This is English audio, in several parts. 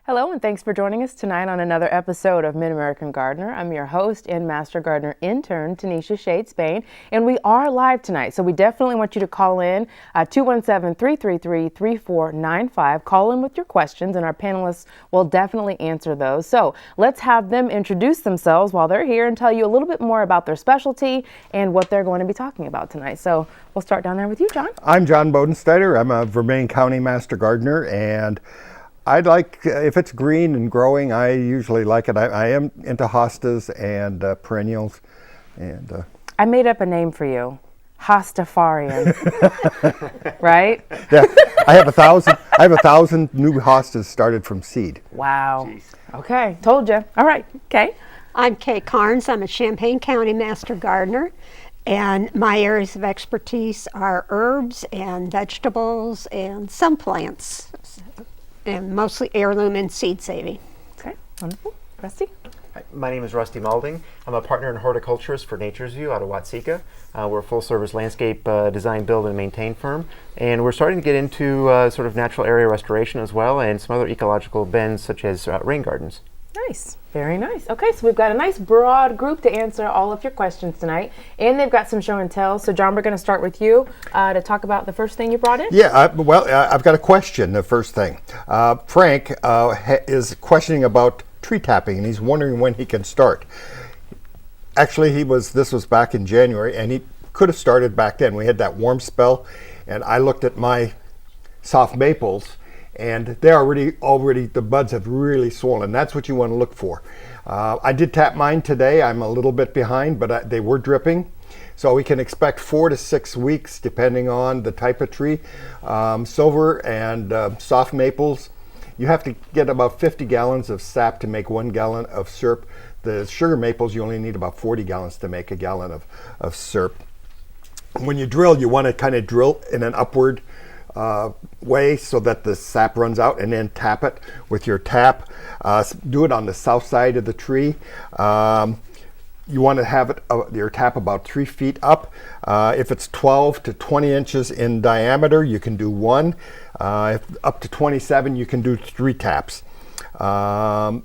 Hello, and thanks for joining us tonight on another episode of Mid-American Gardener. I'm your host and Master Gardener intern, Tinisha Shade-Spain, and we are live tonight, so we definitely want you to call in 217-333-3495. Call in with your questions, and our panelists will definitely answer those. So let's have them introduce themselves while they're here and tell you a little bit more about their specialty and what they're going to be talking about tonight. So we'll start down there with you, John. I'm John Bodensteiner. I'm a Vermilion County Master Gardener, and I like, if it's green and growing, I usually like it. I am into hostas and perennials. And I made up a name for you, Hostafarian, right? Yeah, I have 1,000 new hostas started from seed. Wow. Jeez. Okay, told you. All right, Kay. I'm Kay Carnes. I'm a Champaign County Master Gardener, and my areas of expertise are herbs and vegetables and some plants. And mostly heirloom and seed saving. Okay, wonderful. Rusty? Hi, my name is Rusty Maulding. I'm a partner in horticulturist for Nature's View out of Watseka. We're a full-service landscape design, build, and maintain firm. And we're starting to get into sort of natural area restoration as well, and some other ecological bends such as rain gardens. Nice. Very nice. Okay, so we've got a nice broad group to answer all of your questions tonight, and they've got some show and tell. So John, we're going to start with you to talk about the first thing you brought in. Yeah, I've got a question, the first thing. Frank is questioning about tree tapping, and he's wondering when he can start. Actually, this was back in January, and he could have started back then. We had that warm spell, and I looked at my soft maples, and they're already the buds have really swollen. That's what you want to look for. I did tap mine today. I'm a little bit behind, but they were dripping. So we can expect 4 to 6 weeks depending on the type of tree. Silver and soft maples, you have to get about 50 gallons of sap to make 1 gallon of syrup. The sugar maples, you only need about 40 gallons to make a gallon of syrup. When you drill, you want to kind of drill in an upward way so that the sap runs out, and then tap it with your tap. Do it on the south side of the tree. You want to have it your tap about 3 feet up. If it's 12 to 20 inches in diameter, you can do 1. Up to 27, you can do 3 taps. The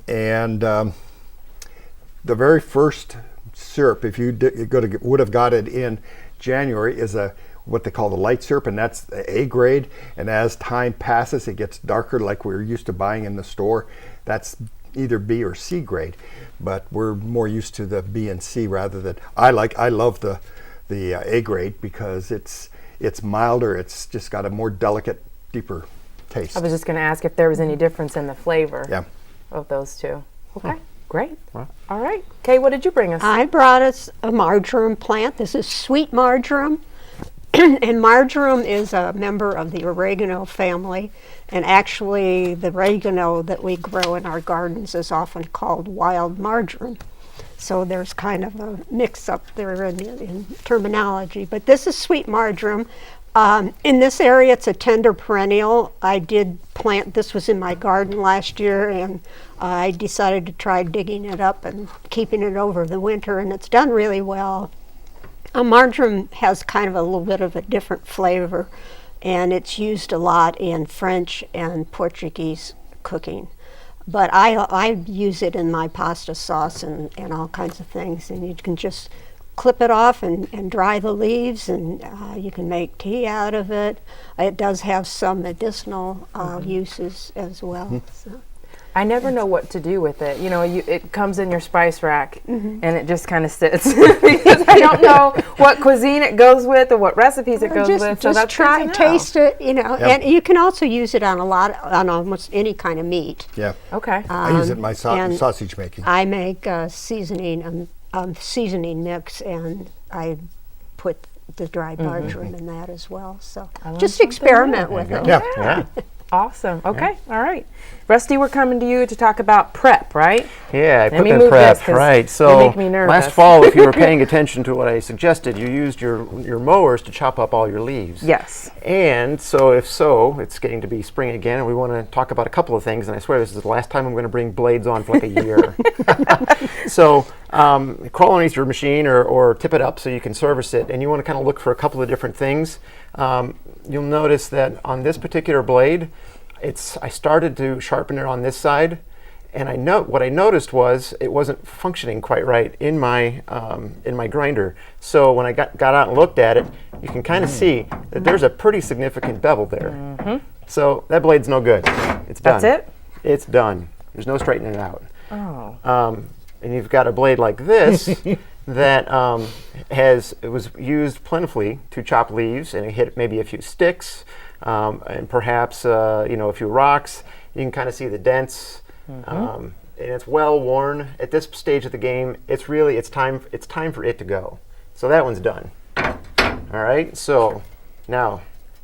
very first syrup, if you would have got it in January, is what they call the light syrup, and that's the A grade. And as time passes, it gets darker, like we're used to buying in the store. That's either B or C grade, but we're more used to the B and C rather than. I love the A grade because it's milder. It's just got a more delicate, deeper taste. I was just going to ask if there was any difference in the flavor of those two. Okay. Great. All right. Kay, what did you bring us? I brought us a marjoram plant. This is sweet marjoram. And marjoram is a member of the oregano family, and actually the oregano that we grow in our gardens is often called wild marjoram. So there's kind of a mix-up there in terminology. But this is sweet marjoram. In this area, it's a tender perennial. I did plant, this was in my garden last year, and I decided to try digging it up and keeping it over the winter, and it's done really well. Marjoram has kind of a little bit of a different flavor, and it's used a lot in French and Portuguese cooking. But I use it in my pasta sauce and all kinds of things, and you can just clip it off and dry the leaves, and you can make tea out of it. It does have some medicinal uses as well. So. I never know what to do with it. You know, it comes in your spice rack, and it just kind of sits because I don't know what cuisine it goes with or what recipes it goes with. So just try, taste it, you know. Yep. And you can also use it on almost any kind of meat. Yeah. Okay. I use it in my sausage making. I make seasoning mix, and I put the dried marjoram in that as well. So just experiment with it. Yeah. Awesome. Okay. All right. Rusty, we're coming to you to talk about prep, right? Yeah, equipment prep, right. So last fall, if you were paying attention to what I suggested, you used your mowers to chop up all your leaves. Yes. And so it's getting to be spring again, and we want to talk about a couple of things, and I swear this is the last time I'm going to bring blades on for like a year. So crawl underneath your machine or tip it up so you can service it, and you want to kind of look for a couple of different things. You'll notice that on this particular blade, I started to sharpen it on this side, and what I noticed was it wasn't functioning quite right in my grinder. So when I got out and looked at it, you can kind of see that there's a pretty significant bevel there. So that blade's no good. It's done. That's it? It's done. There's no straightening it out. Oh. And you've got a blade like this that it was used plentifully to chop leaves, and it hit maybe a few sticks, and perhaps a few rocks. You can kind of see the dents, and it's well worn. At this stage of the game, it's time for it to go. So that one's done. All right. So now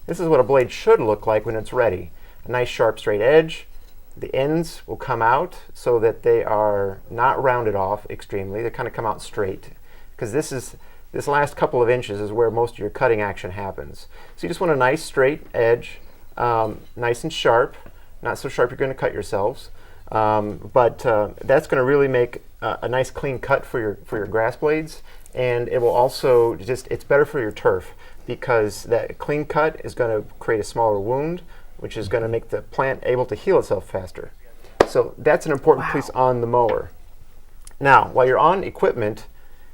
this is what a blade should look like when it's ready. A nice sharp straight edge. The ends will come out so that they are not rounded off extremely. They kind of come out straight, because this last couple of inches is where most of your cutting action happens. So you just want a nice straight edge, nice and sharp. Not so sharp you're going to cut yourselves, but that's going to really make a nice clean cut for your grass blades, and it will also it's better for your turf, because that clean cut is going to create a smaller wound, which is going to make the plant able to heal itself faster. So that's an important piece on the mower. Now, while you're on equipment,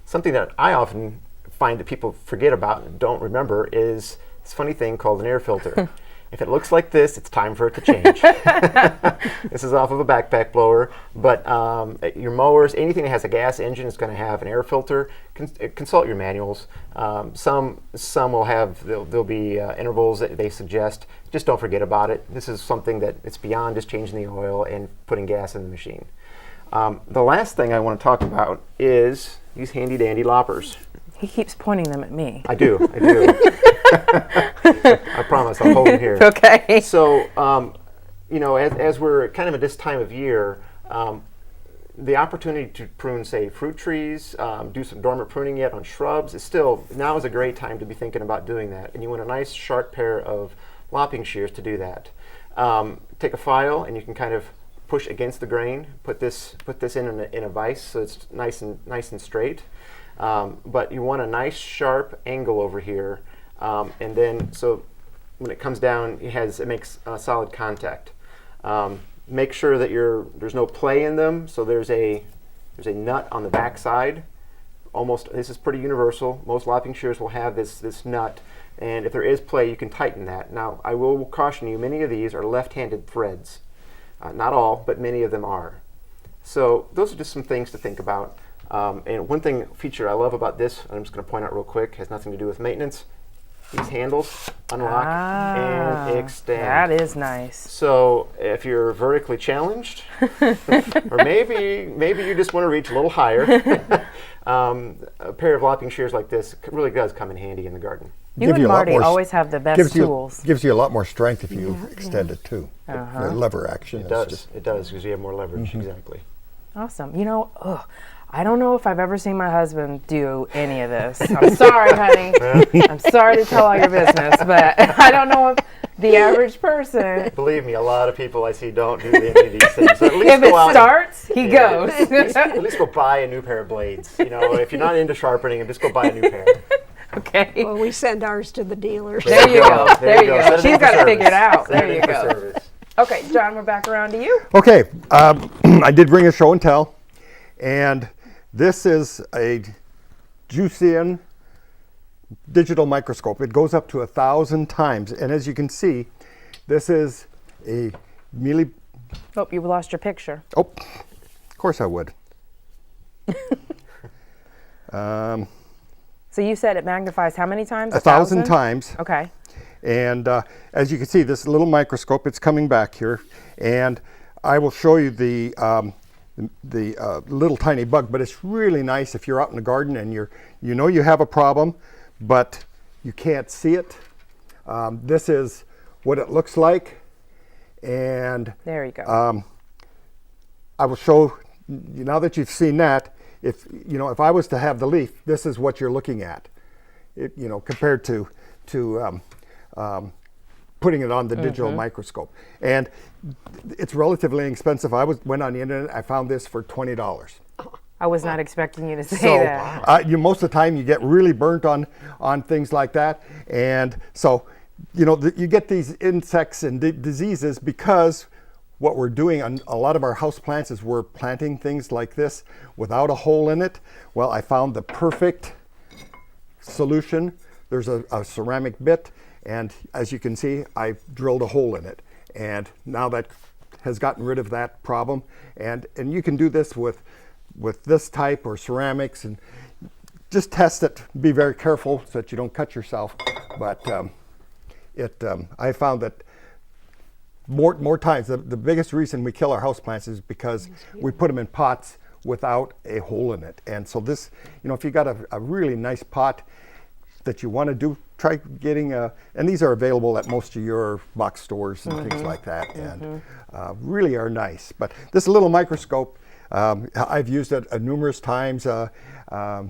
something that I often find that people forget about and don't remember is this funny thing called an air filter. If it looks like this, it's time for it to change. This is off of a backpack blower, but your mowers, anything that has a gas engine is going to have an air filter. Consult your manuals. Some will have, there'll be intervals that they suggest. Just don't forget about it. This is something that it's beyond just changing the oil and putting gas in the machine. The last thing I want to talk about is these handy dandy loppers. He keeps pointing them at me. I do. I promise, I'll hold them here. Okay. So, as we're kind of at this time of year, the opportunity to prune, say, fruit trees, do some dormant pruning yet on shrubs, now is a great time to be thinking about doing that. And you want a nice sharp pair of lopping shears to do that. Take a file, and you can kind of push against the grain. Put this in a vise so it's nice and straight. But you want a nice sharp angle over here, and then so when it comes down, it makes solid contact. Make sure that there's no play in them. So there's a nut on the back side. This is pretty universal. Most lopping shears will have this nut, and if there is play, you can tighten that. Now, I will caution you, many of these are left-handed threads. Not all, but many of them are. So those are just some things to think about. And one feature I love about this, I'm just going to point out real quick, has nothing to do with maintenance. These handles unlock and extend. That is nice. So if you're vertically challenged, or maybe you just want to reach a little higher, a pair of lopping shears like this really does come in handy in the garden. You and Marty always have the best tools. Gives you a lot more strength if you extend it too. The lever action. It does because you have more leverage. Exactly. Awesome. I don't know if I've ever seen my husband do any of this. I'm sorry, honey. I'm sorry to tell all your business, but I don't know if the average person. Believe me, a lot of people I see don't do any of these things. So at least if it starts, he goes. At least go buy a new pair of blades. If you're not into sharpening, just go buy a new pair. Okay. Well, we send ours to the dealers. There you go. There you go. She's got it figured out. There you go. Okay, John, we're back around to you. Okay, I did bring a show and tell, and this is a Juician digital microscope. It goes up to 1,000 times, and as you can see, this is a mealy. Oh, you lost your picture. Oh, of course I would. So you said it magnifies how many times? 1,000 times. Okay. And as you can see, this little microscope, it's coming back here, and I will show you the little tiny bug, but it's really nice if you're out in the garden and you have a problem, but you can't see it. This is what it looks like, and there you go. I will show you now that you've seen that. If I was to have the leaf, this is what you're looking at. Compared to putting it on the digital microscope, and it's relatively inexpensive. I went on the internet. I found this for $20. I was not expecting you to say that. Most of the time you get really burnt on things like that, and so you know, you get these insects and diseases because what we're doing on a lot of our house plants is we're planting things like this without a hole in it. Well, I found the perfect solution. There's a ceramic bit, and as you can see, I drilled a hole in it, and now that has gotten rid of that problem. And you can do this with this type or ceramics, and just test it. Be very careful so that you don't cut yourself. But I found that more times the biggest reason we kill our houseplants is because we put them in pots without a hole in it. And so this, you know, if you got a really nice pot that you want to do, try getting and these are available at most of your box stores and things like that, and really are nice. But this little microscope, I've used it numerous times at a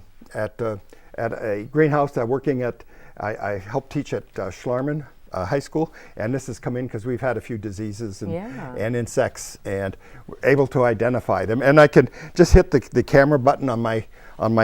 greenhouse working at, I helped teach at Schlarman High School, and this has come in because we've had a few diseases and insects, and we're able to identify them. And I can just hit the camera button on my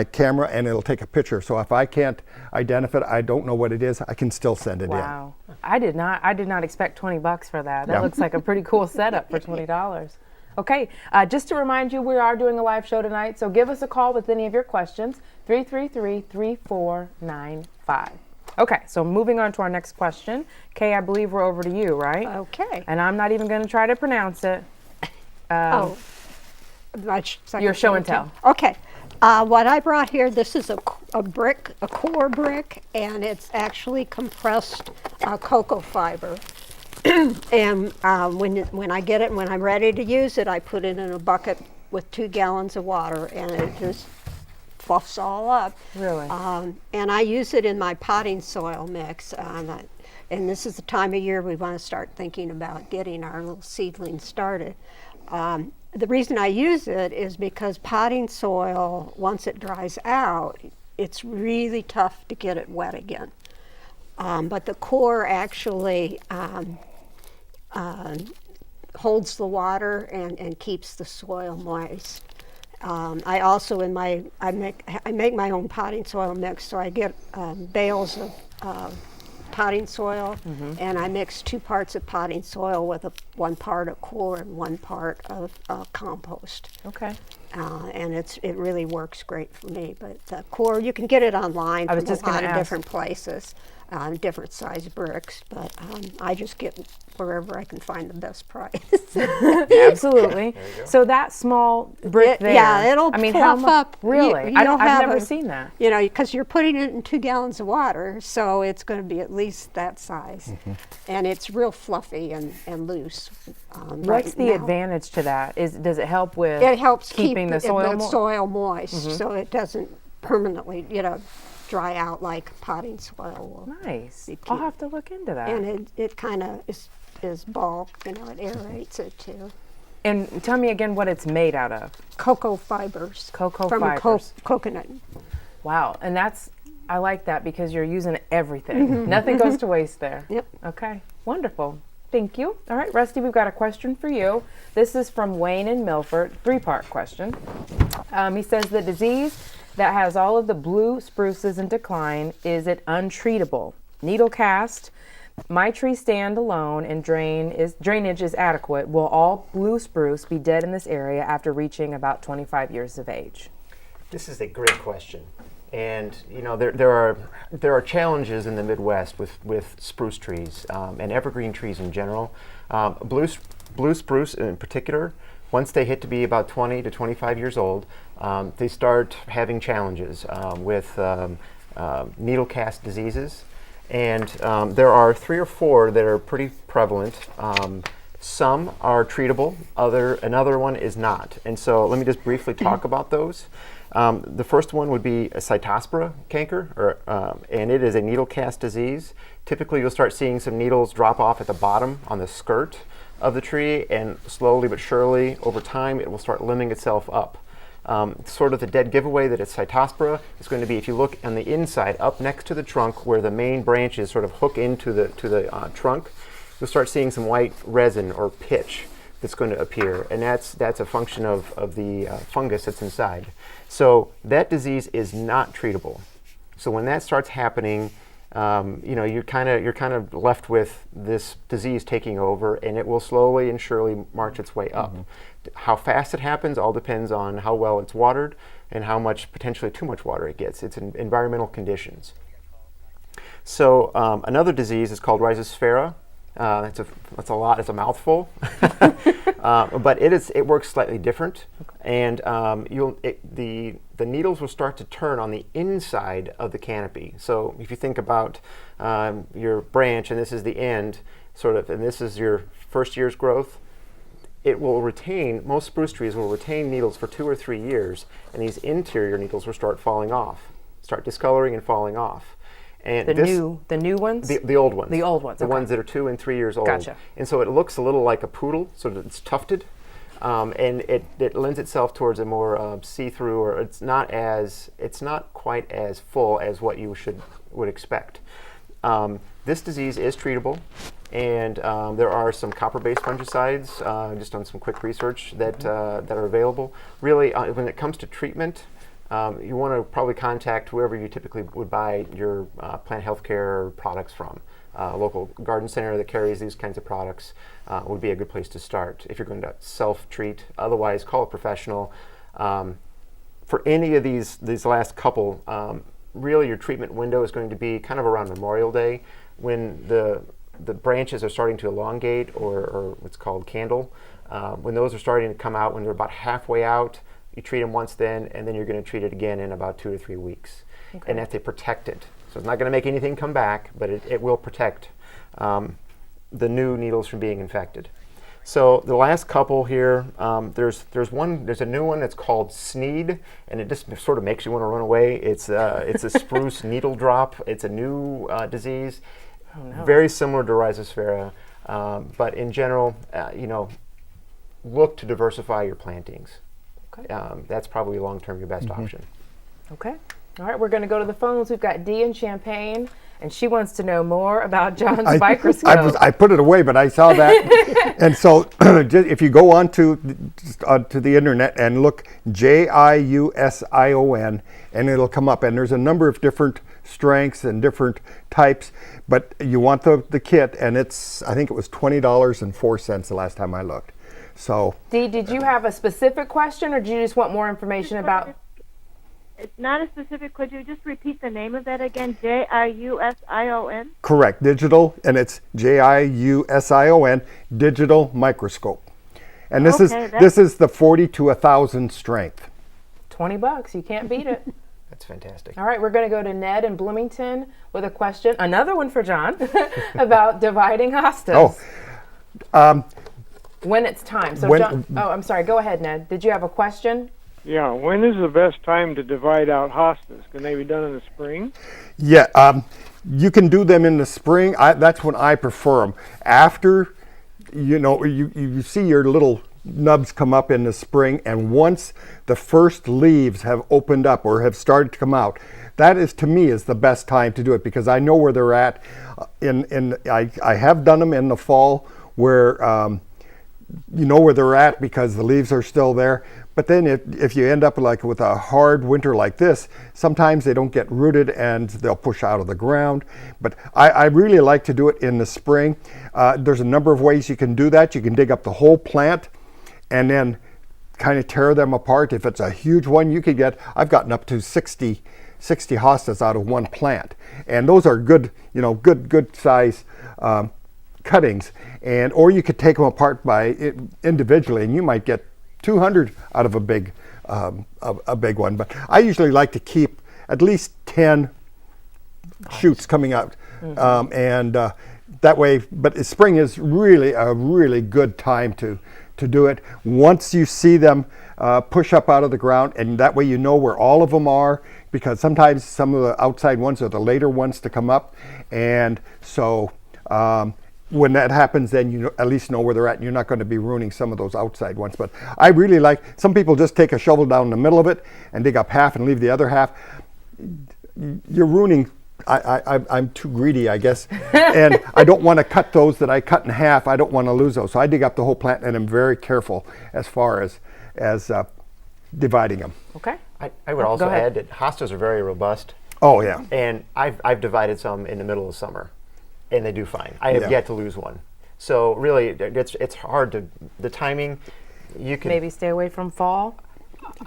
camera, and it'll take a picture. So if I can't identify it, I don't know what it is, I can still send it in. Wow. I did not expect $20 for that. That looks like a pretty cool setup for $20. Okay, just to remind you, we are doing a live show tonight, so give us a call with any of your questions, 333-3495. Okay, so moving on to our next question. Kay, I believe we're over to you, right? Okay. And I'm not even going to try to pronounce it. Your show and tell. Okay. What I brought here, this is a brick, a core brick, and it's actually compressed cocoa fiber. And when I get it and when I'm ready to use it, I put it in a bucket with 2 gallons of water, and it just fluffs all up. Really? And I use it in my potting soil mix. And this is the time of year we want to start thinking about getting our little seedlings started. The reason I use it is because potting soil, once it dries out, it's really tough to get it wet again. But the core actually holds the water and keeps the soil moist. I also I make my own potting soil mix, so I get bales of potting soil, and I mix 2 parts of potting soil with 1 part of core and 1 part of compost. Okay. And it really works great for me. But the core, you can get it online from a lot of different places, different size bricks. But I just get wherever I can find the best price. Absolutely. So that small brick there. Yeah, it'll puff up. Really? I've never seen that. You know, because you're putting it in 2 gallons of water, so it's going to be at least that size. And it's real fluffy and loose. What's the advantage to that? Does it help with it helps keeping the soil moist, so it doesn't permanently, dry out like potting soil will. Nice. I'll have to look into that. And it kind of is bulk, it aerates it too. And tell me again what it's made out of. Cocoa fibers. From coconut. Wow, and I like that because you're using everything. Nothing goes to waste there. Yep. Okay, wonderful. Thank you. All right, Rusty, we've got a question for you. This is from Wayne in Milford, 3-part question. He says, the disease that has all of the blue spruces in decline, is it untreatable? Needle cast, my tree stand alone and drainage is adequate. Will all blue spruce be dead in this area after reaching about 25 years of age? This is a great question. And there are challenges in the Midwest with spruce trees and evergreen trees in general. Blue spruce in particular, once they hit to be about 20 to 25 years old, they start having challenges with needle cast diseases. And there are 3 or 4 that are pretty prevalent. Some are treatable, another one is not. And so let me just briefly talk about those. The first one would be a cytospora canker, and it is a needle cast disease. Typically you'll start seeing some needles drop off at the bottom on the skirt of the tree, and slowly but surely over time it will start limbing itself up. Sort of the dead giveaway that it's cytospora is going to be, if you look on the inside up next to the trunk where the main branches sort of hook into the trunk, you'll start seeing some white resin or pitch that's going to appear, and that's a function of the fungus that's inside. So that disease is not treatable. So when that starts happening, you're kind of left with this disease taking over, and it will slowly and surely march its way up. How fast it happens all depends on how well it's watered and how much, potentially too much water it gets. It's in environmental conditions. So another disease is called rhizosphaera. That's a lot. It's a mouthful, but it works slightly different, and the needles will start to turn on the inside of the canopy. So if you think about your branch, and this is the end, sort of, and this is your first year's growth, it will retain. Most spruce trees will retain needles for 2 or 3 years, and these interior needles will start falling off, start discoloring and falling off. And the new ones? The old ones. The old ones, The okay. ones that are 2 and 3 years old. Gotcha. And so it looks a little like a poodle, so that it's tufted, and it lends itself towards a more see-through, or it's not quite as full as what you would expect. This disease is treatable, and there are some copper-based fungicides, just on some quick research that are available. Really, when it comes to treatment, you want to probably contact whoever you typically would buy your plant healthcare products from. A local garden center that carries these kinds of products would be a good place to start if you're going to self-treat. Otherwise, call a professional. For any of these last couple, really your treatment window is going to be kind of around Memorial Day, when the branches are starting to elongate, or what's called candle. When those are starting to come out, when they're about halfway out, you treat them once then, and then you're going to treat it again in about 2 to 3 weeks. Okay. And that's to protect it. So it's not going to make anything come back, but it will protect the new needles from being infected. So the last couple here, there's a new one that's called Sneed, and it just sort of makes you want to run away. It's a spruce needle drop. It's a new disease, very similar to rhizosphaera, but in general, look to diversify your plantings. Okay. That's probably long-term your best option. Okay. All right, we're going to go to the phones. We've got Dee in Champaign, and she wants to know more about John's microscope. I put it away, but I saw that. And so if you go onto the internet and look JIUSION, and it'll come up. And there's a number of different strengths and different types, but you want the kit, and I think it was $20.04 the last time I looked. So, Dee, did you have a specific question, or do you just want more information about? It's not a specific. Could you just repeat the name of that again? JIUSION? Correct. Digital, and it's JIUSION, digital microscope. And this is the 40 to 1,000 strength. $20, you can't beat it. That's fantastic. All right, we're going to go to Ned in Bloomington with a question, another one for John, about dividing hostas. When it's time. So, John, I'm sorry. Go ahead, Ned. Did you have a question? Yeah. When is the best time to divide out hostas? Can they be done in the spring? Yeah. You can do them in the spring. That's when I prefer them. After, you see your little nubs come up in the spring, and once the first leaves have opened up or have started to come out, that is, to me, is the best time to do it, because I know where they're at. I have done them in the fall where you know where they're at because the leaves are still there. But then if you end up like with a hard winter like this, sometimes they don't get rooted and they'll push out of the ground. But I really like to do it in the spring. There's a number of ways you can do that. You can dig up the whole plant and then kind of tear them apart. If it's a huge one, I've gotten up to 60 hostas out of one plant. And those are good, good size cuttings. Or you could take them apart individually, and you might get 200 out of a big one. But I usually like to keep at least 10 shoots coming out. And that way, but spring is really a really good time to do it. Once you see them push up out of the ground, and that way you know where all of them are, because sometimes some of the outside ones are the later ones to come up. And so when that happens, then you at least know where they're at, and you're not going to be ruining some of those outside ones. But I really like, some people just take a shovel down the middle of it and dig up half and leave the other half. You're ruining, I'm too greedy, I guess. And I don't want to cut those that I cut in half. I don't want to lose those. So I dig up the whole plant, and I'm very careful as far as dividing them. Okay. I would also add that hostas are very robust. Oh, yeah. And I've divided some in the middle of summer, and they do fine. I have Yeah. yet to lose one. So really, it's hard to, the timing, you can. Maybe stay away from fall.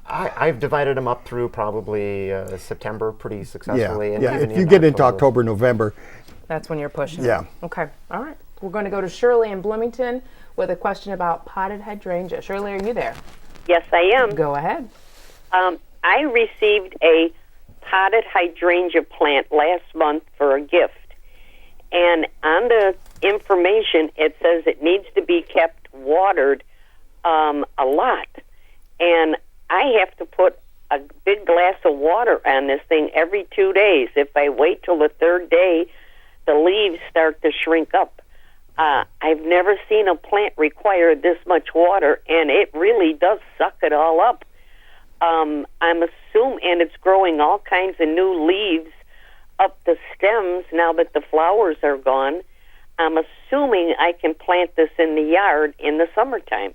I've divided them up through probably September pretty Yeah, successfully. And yeah. even If you in get into October, November, That's when you're pushing. it. Yeah. Okay. All right. We're going to go to Shirley in Bloomington with a question about potted hydrangea. Shirley, are you there? Yes, I am. Go ahead. I received a potted hydrangea plant last month for a gift. And on the information, it says it needs to be kept watered a lot. And I have to put a big glass of water on this thing every 2 days. If I wait till the third day, the leaves start to shrink up. I've never seen a plant require this much water, and it really does suck it all up. I'm assuming, and it's growing all kinds of new leaves up the stems now that the flowers are gone. I'm assuming I can plant this in the yard in the summertime.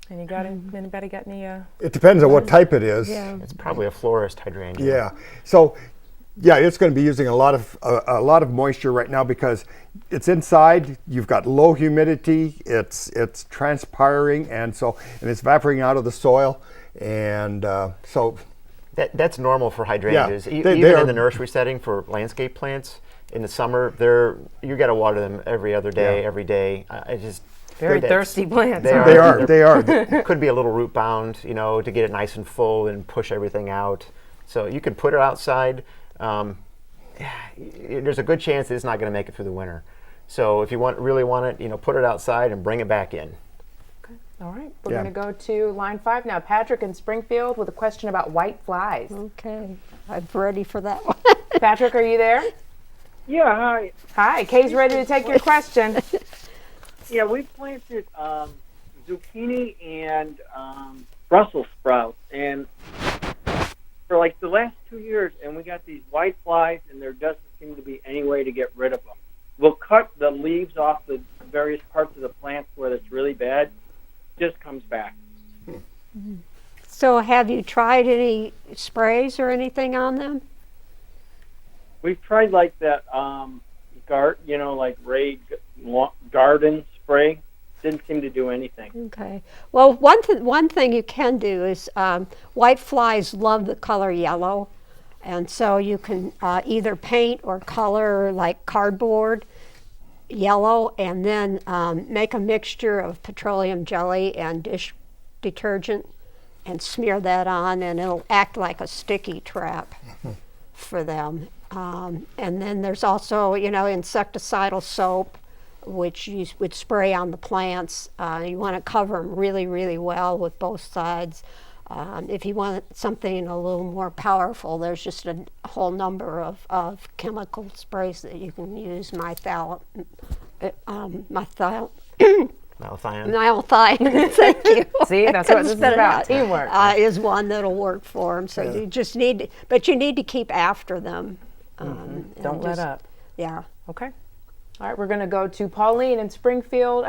Anybody got any? it depends on what type it is. Yeah. It's probably a florist hydrangea. Yeah. So, yeah, it's going to be using a lot of moisture right now because it's inside. You've got low humidity. It's transpiring, and it's evaporating out of the soil, and so. That's normal for hydrangeas. Yeah, Even they are- in the nursery setting for landscape plants, in the summer, you got to water them every other day, Yeah. every day. Very thirsty plants. They are. They are. Could be a little root bound, to get it nice and full and push everything out. So you could put it outside. There's a good chance it's not going to make it through the winter. So if you really want it, put it outside and bring it back in. All right. We're Yeah. going to go to line 5 now. Patrick in Springfield with a question about white flies. Okay, I'm ready for that one. Patrick, are you there? Yeah, hi. Hi. Kay's ready to take your question. Yeah, we planted zucchini and Brussels sprouts, and for like the last 2 years, and we got these white flies, and there doesn't seem to be any way to get rid of them. We'll cut the leaves off the various parts of the plants where it's really bad. Just comes back. So have you tried any sprays or anything on them? We've tried like that, like Raid garden spray. Didn't seem to do anything. Okay. Well, one thing you can do is white flies love the color yellow, and so you can either paint or color like cardboard yellow, and then make a mixture of petroleum jelly and dish detergent and smear that on, and it'll act like a sticky trap for them. And then there's also, insecticidal soap, which you would spray on the plants. You want to cover them really, really well with both sides. If you want something a little more powerful, there's just a whole number of chemical sprays that you can use. Malathion, thank you. See, that's what this is about, teamwork. Is one that'll work for them. So you just need to keep after them. Don't let up. Yeah. Okay. All right. We're going to go to Pauline in Springfield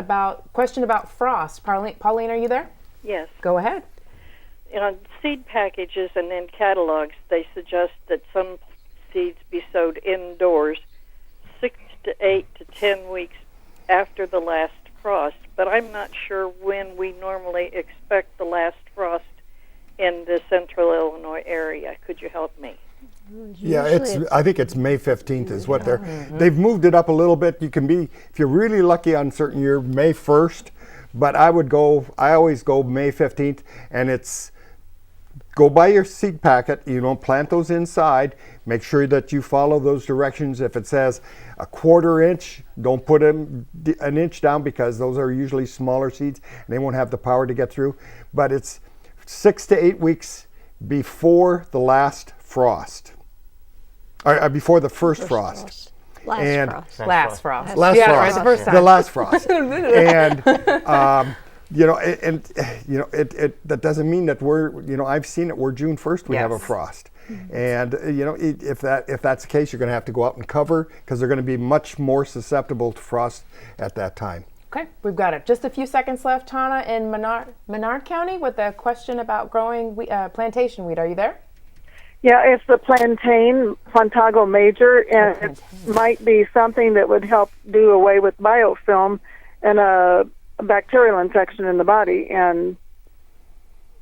question about frost. Pauline, are you there? Yes. Go ahead. In seed packages and in catalogs, they suggest that some seeds be sowed indoors 6 to 8 to 10 weeks after the last frost, but I'm not sure when we normally expect the last frost in the central Illinois area. Could you help me? Yeah, I think it's May 15th is what they've moved it up a little bit. You can be, if you're really lucky on certain year, May 1st, but I always go May 15th, and go buy your seed packet, plant those inside, make sure that you follow those directions. If it says a 1/4 inch, don't put an inch down because those are usually smaller seeds and they won't have the power to get through. But it's 6 to 8 weeks before the last frost, or before the first frost. Last frost. Last frost. Last Yeah, frost. right, the first time. The last frost. And that doesn't mean that I've seen it where June 1st we have a Yes. frost. And if that's the case, you're going to have to go out and cover because they're going to be much more susceptible to frost at that time. Okay, we've got it. Just a few seconds left. Tana in Menard County with a question about growing plantation wheat. Are you there? Yeah, it's the plantain, Plantago major, and it might be something that would help do away with biofilm and a bacterial infection in the body. And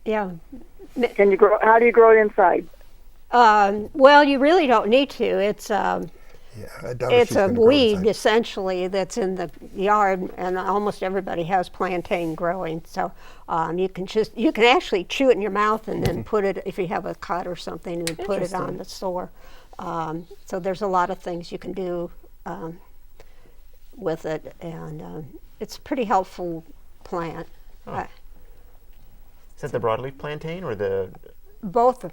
Yeah. can you grow? How do you grow it inside? Well, you really don't need to. It's I doubt if it's she's a gonna grow weed inside. essentially that's in the yard, and almost everybody has plantain growing. So you can actually chew it in your mouth and then put it, if you have a cut or something, and put it on the sore. So there's a lot of things you can do with it, and it's a pretty helpful plant. Is that the broadleaf plantain or the Both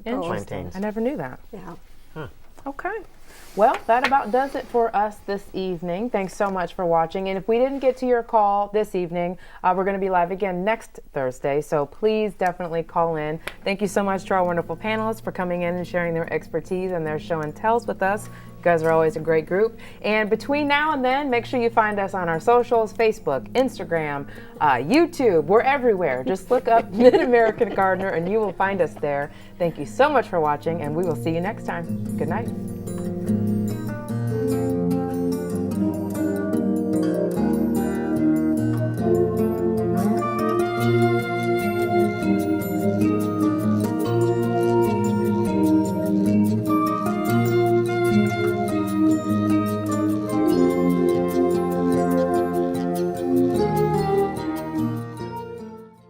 plantains? I never knew that. Yeah. Okay. Well, that about does it for us this evening. Thanks so much for watching. And if we didn't get to your call this evening, we're going to be live again next Thursday. So please definitely call in. Thank you so much to our wonderful panelists for coming in and sharing their expertise and their show and tells with us. You guys are always a great group. And between now and then, make sure you find us on our socials, Facebook, Instagram, YouTube. We're everywhere. Just look up Mid-American Gardener and you will find us there. Thank you so much for watching, and we will see you next time. Good night.